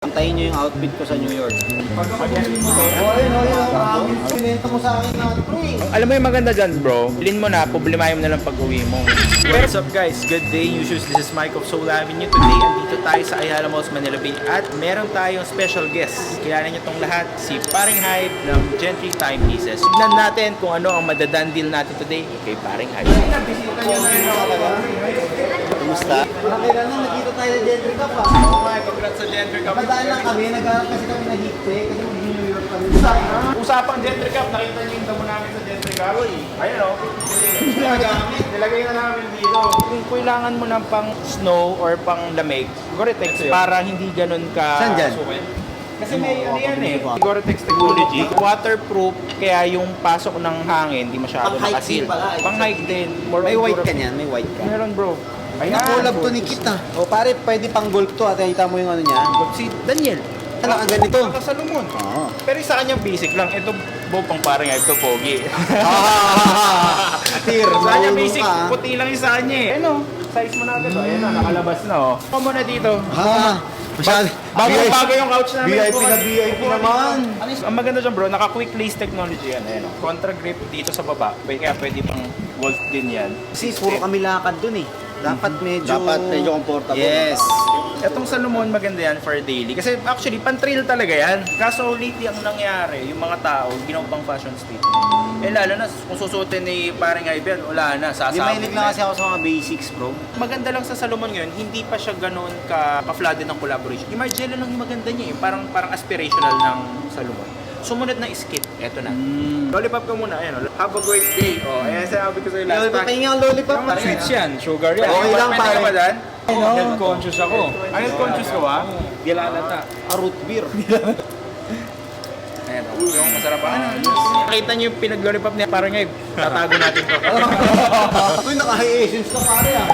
Antayin nyo yung outfit ko sa New York. Pinenta mo sa akin na pre. Alam mo yung maganda dyan, bro? Bilhin mo na, problemahin mo na lang pag-uwi mo. What's up guys? Good day, new shoes. This is Mike of Soul Avenue. Today, andito tayo sa Ayala Malls, Manila Bay at meron tayong special guest. Kilala niyo tong lahat, si Paring Hype ng Gentry Timepieces. Tignan natin kung ano ang madadan deal natin today kay Paring Hype. Kumusta? Parang kailan na nakita tayo sa Gentry Cup ah. Oh my, congrats sa Gentry Cup. Madaan lang kami, nagharap kasi kami na hit check kasi mag-New York kami. Usapang Gentry Cup, nakita niyo yung damo namin sa Gentry Cup. Ayun o. Nilagay na namin dito. Kung kailangan mo ng pang snow or pang lamig, Gore-Tex para hindi ganun ka Saan dyan? sukit. Kasi may ano yan eh, Gore-Tex technology, waterproof, kaya yung pasok ng hangin hindi masyado Pang-hike makasil. din pala, eh. Pang-hike din. More May on white Gore- ka niyan, may white ka. Meron bro. Ayan. Nakulab to ni Kit ah. O pare, pwede pang golf to at nakita mo yung ano niya. Si Daniel. Nakaganito. Nakasalumon. Oo. Pero sa kanya basic lang. Ito, pang parang ito, pogi. Tir, Sa kanya marunong basic, ka, ah. puti lang yung sa kanya eh. Ayun o, size mo na agad o. Ayun o, nakalabas na o. Ako muna dito. Masyado. Bago yung couch namin. VIP na VIP naman. Ang maganda dyan bro, naka-quick release technology yan. Ayun o. Contra grip dito sa baba. Kaya pwede pang golf din yan. Kasi puro kami lakad dun eh. Dapat medyo comfortable. Yes. Etong Salomon maganda yan for daily. Kasi actually, pan-trail talaga yan. Kaso lately ang nangyari, yung mga tao, ginawa pang fashion statement. Eh lalo na, kung susutin ni parang Ivan, wala na, Hindi sasabog mahilig na kasi ako sa mga basics bro. Maganda lang sa Salomon ngayon, hindi pa siya ganoon ka-flooded ng collaboration. Yung Margiela lang yung maganda niya eh. Parang aspirational ng Salomon. Sumunod na skit, eto na. Lollipop ka muna, ayan o. Have a great day. O, ayan sabi ko sa'yo last Lollipop, time. pahinga ang lollipop. Sweets yan, sugar yan. Okay lang, Pwede ka pare. ba dyan? Health conscious ako. Health conscious ka ba? Di lalata. Root beer. Ayan o, yung masarap pa. Nakita niyo yung pinag-lollipop niya, parang ngayon, tatago natin to. Uy, naka-high essence ka pare ah.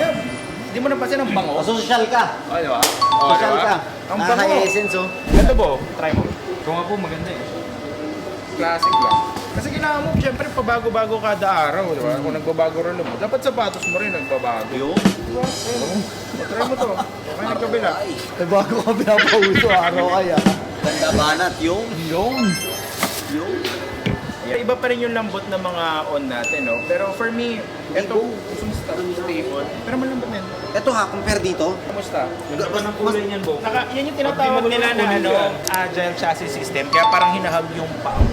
Hindi mo napansin ang bango? Social ka. O, di ba? O, Social di ba? ka. Ang Naka-high bango. essence oh. Ito bo, try mo. Ito nga po maganda eh. Classic lang. Kasi kailangan mo, syempre, pabago-bago kada araw, di ba? Kung nagbabago rin mo, dapat sapatos mo rin nagbabago. Yun. Diba? Ayun. Try mo to. Okay, nagkabila. Eh bago ka pinapauso araw kaya. Ganda banat yung. Yung. Yeah. Iba pa rin yung lambot ng mga on natin, no? Pero for me, ito, stable. Pero malambot na yun. Ito ha, compare dito. Kamusta? Ang kulay niyan, Bo. Yan yung tinatawag nila na ano, agile chassis system. Kaya parang hinahag yung paa mo.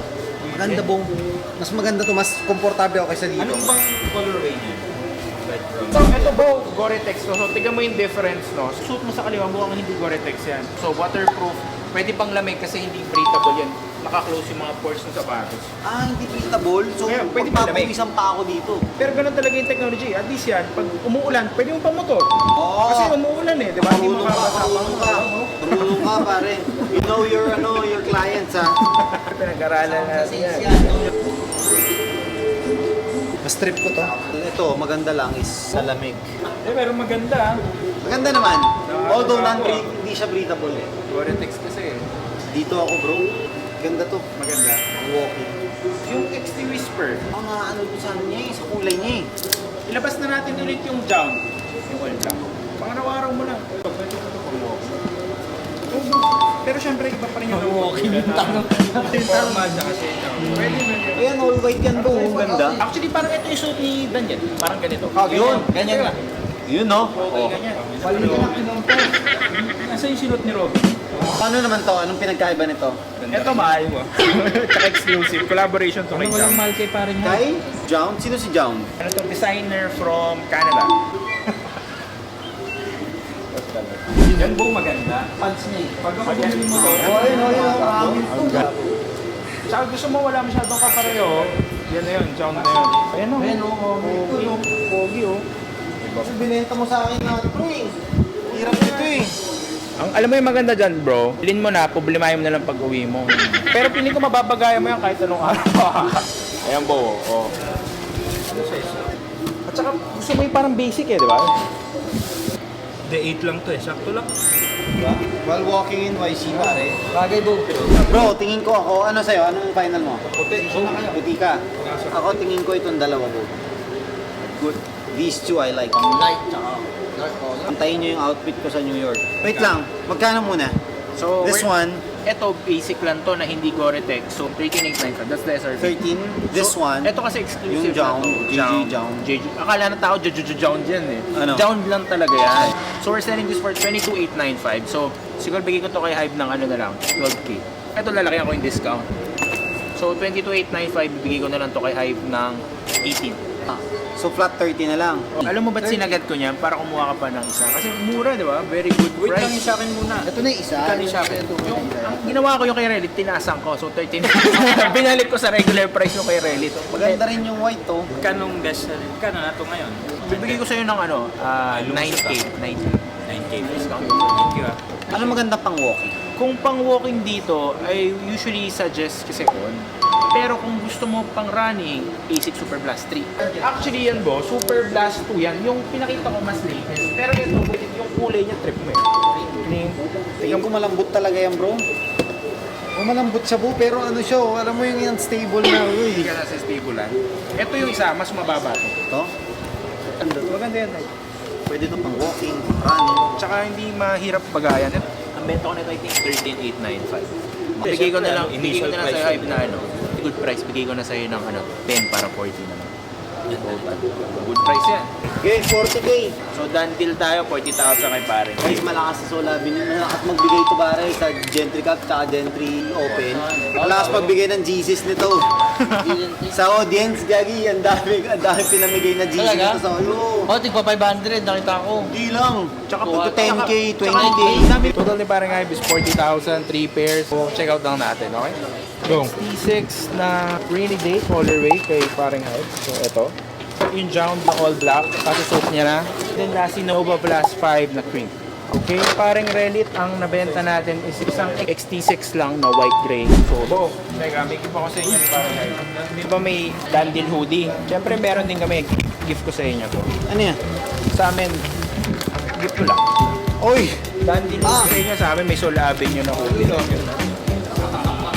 Maganda bong. Mas maganda to, mas komportable ako kaysa dito. Anong bang colorway niya? So, ito bro, Gore-Tex to. So, tignan mo yung difference, no? Suit mo sa kaliwa, mukhang hindi Gore-Tex yan. So, waterproof. Pwede pang lamig kasi hindi breathable yan. Naka-close yung mga pores ng sapatos. Ah, hindi breathable. So, Kaya, pwede ba lamig? isang pa ako dito. Pero ganun talaga yung technology. At least yan, pag umuulan, pwede mong pamotor. Oo. Kasi umuulan eh, di ba? Hindi mo makakasama. Marunong ka, pare. You know your clients, ha? Pinag-aralan natin yan. Mas trip ko to. Ito, maganda lang is sa lamig. Pero maganda. Maganda naman. Although hindi siya breathable eh. Gore-Tex kasi. Dito ako, bro. Ganda to. Maganda. Walking. Yung XT Whisper, Ang ano doon sa ano niya eh, sa kulay niya eh. ilabas na natin ulit yung down. Yung all black. Pangaraw-araw mo lang. Pwede ko ito pang-walking. Pero syempre, iba pa rin yung walking. Formal na kasi. Pwede na yun. Ayan, all white yan bro. Ang ganda. Actually, parang ito yung suit ni Daniel. Parang ganito. Yun. Ganyan nga. Yun, no? Okay, ganyan. Nasa yung silot ni Robin? Paano naman to? Anong pinagkaiba nito? Ito mahal mo. Tsaka exclusive. Collaboration to kay Ano walang Jam. mahal kay paring mo? Kay? Jown? Sino si Jown? Ano to? Designer from Canada. Yan po maganda. Pants niya eh. Pag ako bumili mo to, Tsaka gusto mo wala masyadong kapareho. Yan na yun. Sound na yun. Ayan o. Ayan, oh. Pogi o. Kasi binenta mo sa akin na pre. Hirap nito eh. alam mo yung maganda dyan, bro? Bilhin mo na, problemahin mo na lang pag-uwi mo. Pero piling ko mababagayan mo yan kahit anong araw. Ayan po. Oh. At saka gusto mo yung parang basic eh, di ba? The 8 lang to eh, sakto lang. While walking in YC pare. Bagay, Bo. Bro, tingin ko ako, ano sa'yo? Anong final mo? Puti ka. Ako tingin ko itong dalawa bro. Good. These two I like. Light tsaka dark color. Antayin nyo yung outfit ko sa New York. Wait lang, magkano muna? So, This one, ito basic lang to na hindi Gore-Tex. So, 13,895. That's the SRP. 13. This So, one, ito kasi exclusive yung Jown, na to. JJ Jown. JJ. Akala na tao, Jown dyan eh. Ano? Jown lang talaga yan. So, we're selling this for 22,895. So, siguro bigay ko to kay Hive ng ano na lang, 12K. Ito lalaki ako yung discount. So, 22,895, bibigay ko na lang to kay Hive ng 18. so flat 30 na lang. Alam mo ba't sinagat ko niyan? Para kumuha ka pa ng isa. Kasi mura, di ba? Very good price. Wait lang yung sa akin muna. Ito na yung isa. Kano yung sa akin? Yung, ang ginawa ko yung kay Relit, tinasan ko. So, 13. Binalik ko sa regular price yung kay Relit. Maganda rin yung white to. Kanong best na rin? Kano na to ngayon? Bibigay ko sa'yo ng ano, 9K. 9K. Discount. Thank you ah. Ano maganda pang walking? Kung pang walking dito, I usually suggest kasi on. Pero kung gusto mo pang running, Basic Super Blast 3. Actually yan bo, Super Blast 2 yan. Yung pinakita ko mas latest. Pero ito, yung kulay niya trip mo eh. Tingnan ko malambot talaga yan, bro. Malambot siya, bro, pero ano siya, alam mo yung unstable na, Hindi uy. ka nasa stable lang. Ito yung isa, mas mababa to. Ito? Maganda yan. Pwede to pang walking, running. Tsaka hindi mahirap bagayan. Ang benta ko nito I think 13,895. Bigay ko na lang, bigay ko na lang sa Hive na ano, good price. Bigay ko na sa'yo ng ano, 10 para 40 na lang. Good price yan. Okay, 40K. So done deal tayo, 40,000 kay pare. Guys, malakas sa Soul Avenue. Malakas magbigay ito pare sa Gentry Cup at Gentry Open. Malakas magbigay ng Jesus nito. Sa audience, Gagi, ang dami pinamigay na Jesus Talaga? nito sa iyo. Oh, tigpa 500, nakita ko. Hindi lang. Tsaka Buwan. 10K, Tsaka 20K. dami. Total ni parang Hive is 40,000, 3 pairs. So check out lang natin, okay? Go. T6 na rainy day colorway kay parang Hive. So ito. Yung Jown na all black, kasi suit niya na. Then lastly, Nova Plus 5 na cream. Okay, parang Relit, ang nabenta natin is isang XT6 lang na white gray. So, teka, may gift ako sa inyo ni parang Hive. Di ba may Dandil hoodie? Siyempre, meron din kami gift ko sa inyo to. Ano yan? Sa amin, gift ko lang. Oy! Dandil hoodie sa inyo, sa amin may Soul Avenue na hoodie.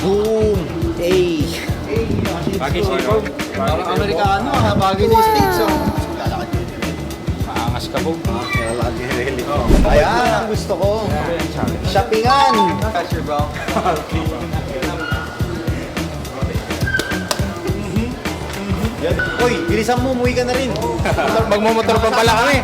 Boom! Hey! Bagay siya. Parang Amerikano ha, bagay na yung States oh. Maangas ka po. Ayan ang gusto ko. Shoppingan! Cashier bro. Uy, bilisan mo, umuwi ka na rin. Magmumotor pa pala kami.